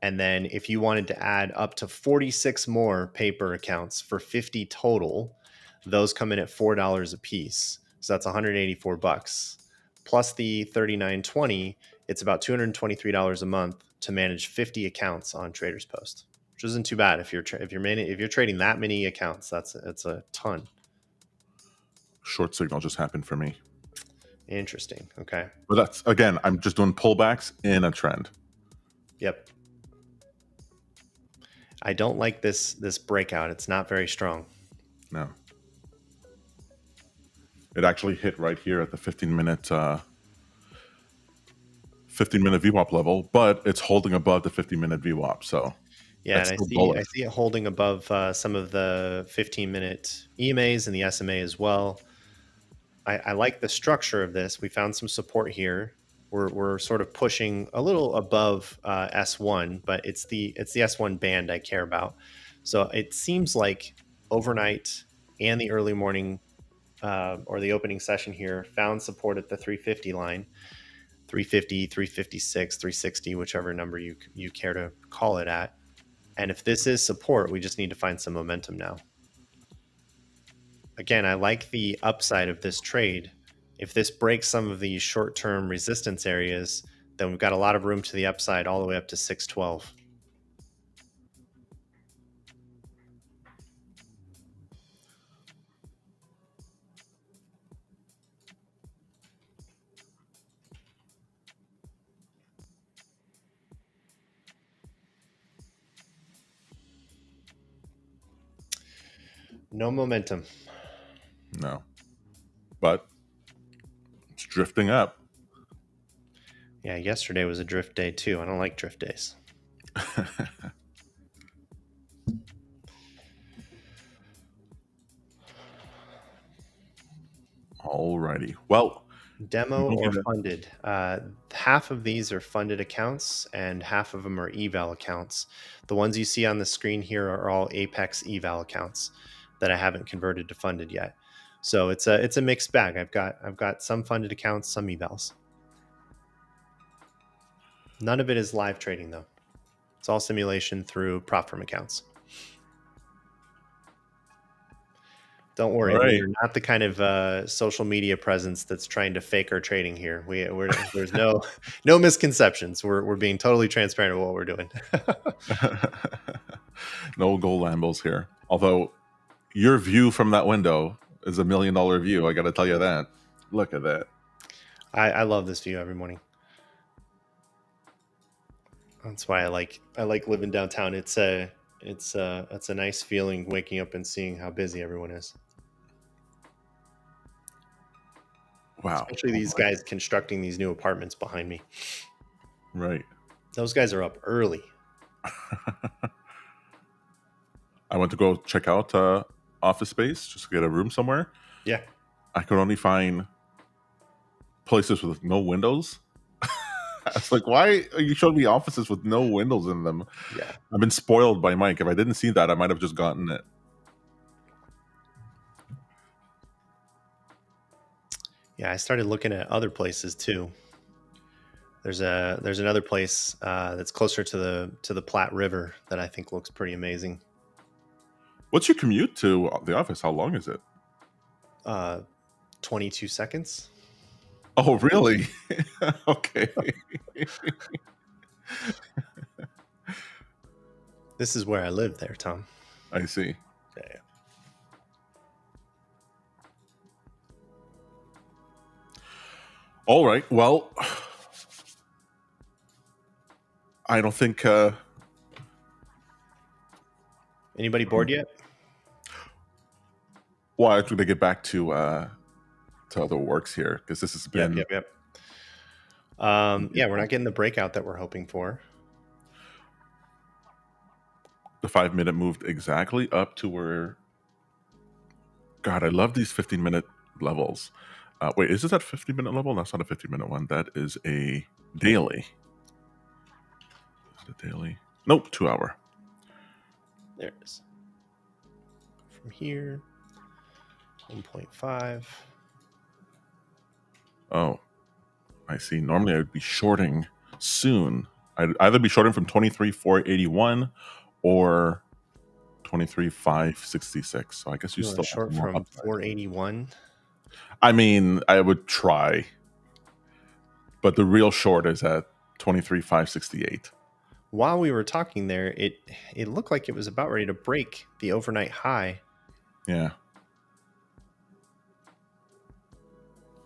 Speaker 2: And then if you wanted to add up to 46 more paper accounts for 50 total, those come in at $4 a piece. So that's $184. Plus the $39.20, it's about $223 a month to manage 50 accounts on TradersPost, which isn't too bad if you're trading that many accounts. It's a ton.
Speaker 1: Short signal just happened for me.
Speaker 2: Interesting. Okay.
Speaker 1: But that's, again, I'm just doing pullbacks in a trend.
Speaker 2: Yep. I don't like this breakout. It's not very strong.
Speaker 1: No. It actually hit right here at the 15-minute VWAP level, but it's holding above the 15-minute VWAP. So
Speaker 2: yeah, and I see it holding above some of the 15-minute EMAs and the SMA as well. I like the structure of this. We found some support here. We're sort of pushing a little above S1, but it's the S1 band I care about. So it seems like overnight and the early morning or the opening session here found support at the 350 line, 350, 356, 360, whichever number you care to call it at. And if this is support, we just need to find some momentum now. Again, I like the upside of this trade. If this breaks some of these short-term resistance areas, then we've got a lot of room to the upside all the way up to 612. No momentum.
Speaker 1: No. But it's drifting up.
Speaker 2: Yeah, yesterday was a drift day too. I don't like drift days.
Speaker 1: Alrighty. Well,
Speaker 2: Demo or funded. Half of these are funded accounts and half of them are eval accounts. The ones you see on the screen here are all Apex eval accounts that I haven't converted to funded yet. So it's a mixed bag. I've got some funded accounts, some evals. None of it is live trading though. It's all simulation through prop firm accounts. Don't worry,
Speaker 1: all right.
Speaker 2: we're not the kind of social media presence that's trying to fake our trading here. There's no misconceptions. We're being totally transparent with what we're doing.
Speaker 1: No gold Lambos here. Although your view from that window is $1 million view. I got to tell you that. Look at that.
Speaker 2: I love this view every morning. That's why I like living downtown. It's a nice feeling waking up and seeing how busy everyone is.
Speaker 1: Wow.
Speaker 2: Especially these guys constructing these new apartments behind me.
Speaker 1: Right.
Speaker 2: Those guys are up early.
Speaker 1: I went to go check out office space just to get a room somewhere.
Speaker 2: Yeah.
Speaker 1: I could only find places with no windows. I was like, why are you showing me offices with no windows in them?
Speaker 2: Yeah.
Speaker 1: I've been spoiled by Mike. If I didn't see that, I might have just gotten it.
Speaker 2: Yeah, I started looking at other places too. There's another place that's closer to the Platte River that I think looks pretty amazing.
Speaker 1: What's your commute to the office? How long is it?
Speaker 2: 22 seconds.
Speaker 1: Oh, really? Okay.
Speaker 2: This is where I live there, Tom.
Speaker 1: I see.
Speaker 2: Yeah.
Speaker 1: All right. Well, I don't think.
Speaker 2: Anybody bored yet?
Speaker 1: Well, I actually get back to other works here because this has been.
Speaker 2: Yep. Yeah, we're not getting the breakout that we're hoping for.
Speaker 1: The 5-minute moved exactly up to where. God, I love these 15-minute levels. Wait, is this that 50-minute level? That's not a 50-minute one. That is a daily. Is it a daily? Nope, 2 hour.
Speaker 2: There it is. From here, 1.5.
Speaker 1: Oh, I see. Normally I would be shorting soon. I'd either be shorting from 23,481 or 23,566. So I guess you still
Speaker 2: short
Speaker 1: have more
Speaker 2: from
Speaker 1: upside.
Speaker 2: 481.
Speaker 1: I mean, I would try, but the real short is at 23,568.
Speaker 2: While we were talking there, it looked like it was about ready to break the overnight high.
Speaker 1: Yeah.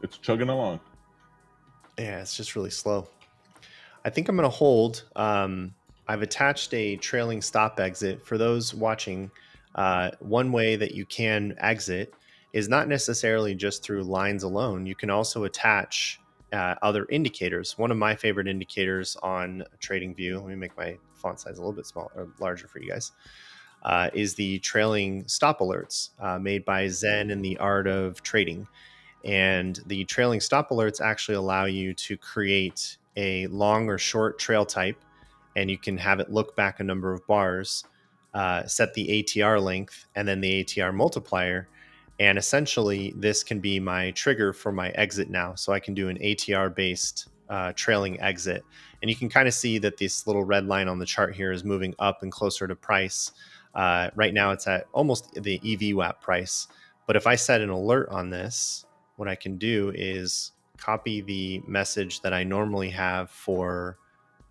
Speaker 1: It's chugging along.
Speaker 2: Yeah, it's just really slow. I think I'm going to hold. I've attached a trailing stop exit. For those watching, one way that you can exit is not necessarily just through lines alone. You can also attach other indicators. One of my favorite indicators on TradingView, let me make my font size a little bit smaller or larger for you guys, is the trailing stop alerts made by Zen and the Art of Trading. And the trailing stop alerts actually allow you to create a long or short trail type, and you can have it look back a number of bars, set the ATR length, and then the ATR multiplier. And essentially, this can be my trigger for my exit now. So I can do an ATR-based trailing exit. And you can kind of see that this little red line on the chart here is moving up and closer to price. Right now, it's at almost the VWAP price. But if I set an alert on this, what I can do is copy the message that I normally have for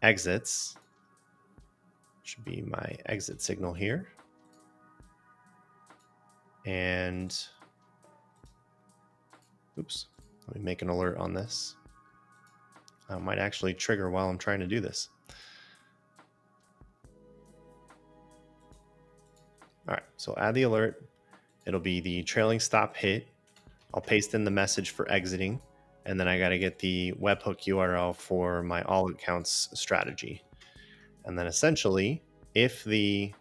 Speaker 2: exits. Should be my exit signal here. And oops, let me make an alert on this. I might actually trigger while I'm trying to do this. All right, so add the alert. It'll be the trailing stop hit. I'll paste in the message for exiting, and then I got to get the webhook URL for my all accounts strategy. And then essentially, if the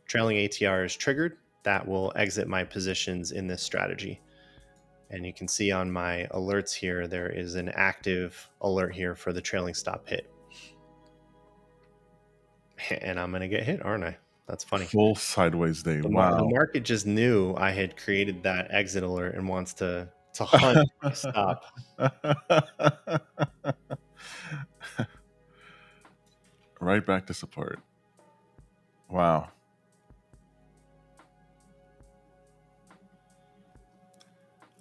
Speaker 2: trailing ATR is triggered, that will exit my positions in this strategy. And you can see on my alerts here, there is an active alert here for the trailing stop hit. And I'm going to get hit, aren't I? That's funny.
Speaker 1: Full sideways day.
Speaker 2: The
Speaker 1: Wow.
Speaker 2: market just knew I had created that exit alert and wants to hunt my stop.
Speaker 1: Right back to support. Wow.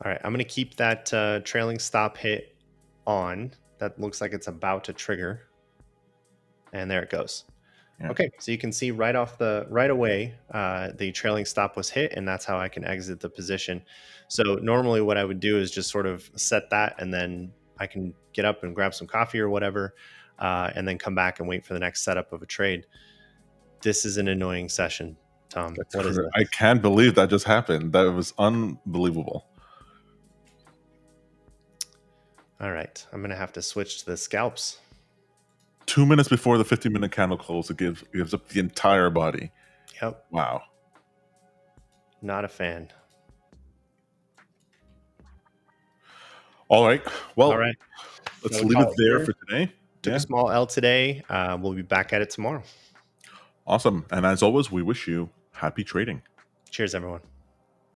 Speaker 2: All right, I'm going to keep that trailing stop hit on. That looks like it's about to trigger. And there it goes. Yeah. Okay, so you can see right away, the trailing stop was hit, and that's how I can exit the position. So normally what I would do is just sort of set that, and then I can get up and grab some coffee or whatever, and then come back and wait for the next setup of a trade. This is an annoying session, Tom. What is this?
Speaker 1: I can't believe that just happened. That was unbelievable.
Speaker 2: All right, I'm going to have to switch to the scalps.
Speaker 1: 2 minutes before the 50-minute candle close, it gives up the entire body.
Speaker 2: Yep.
Speaker 1: Wow.
Speaker 2: Not a fan.
Speaker 1: All right. Well,
Speaker 2: all right.
Speaker 1: Let's leave it there for today.
Speaker 2: Took a small L today. We'll be back at it tomorrow.
Speaker 1: Awesome. And as always, we wish you happy trading.
Speaker 2: Cheers, everyone.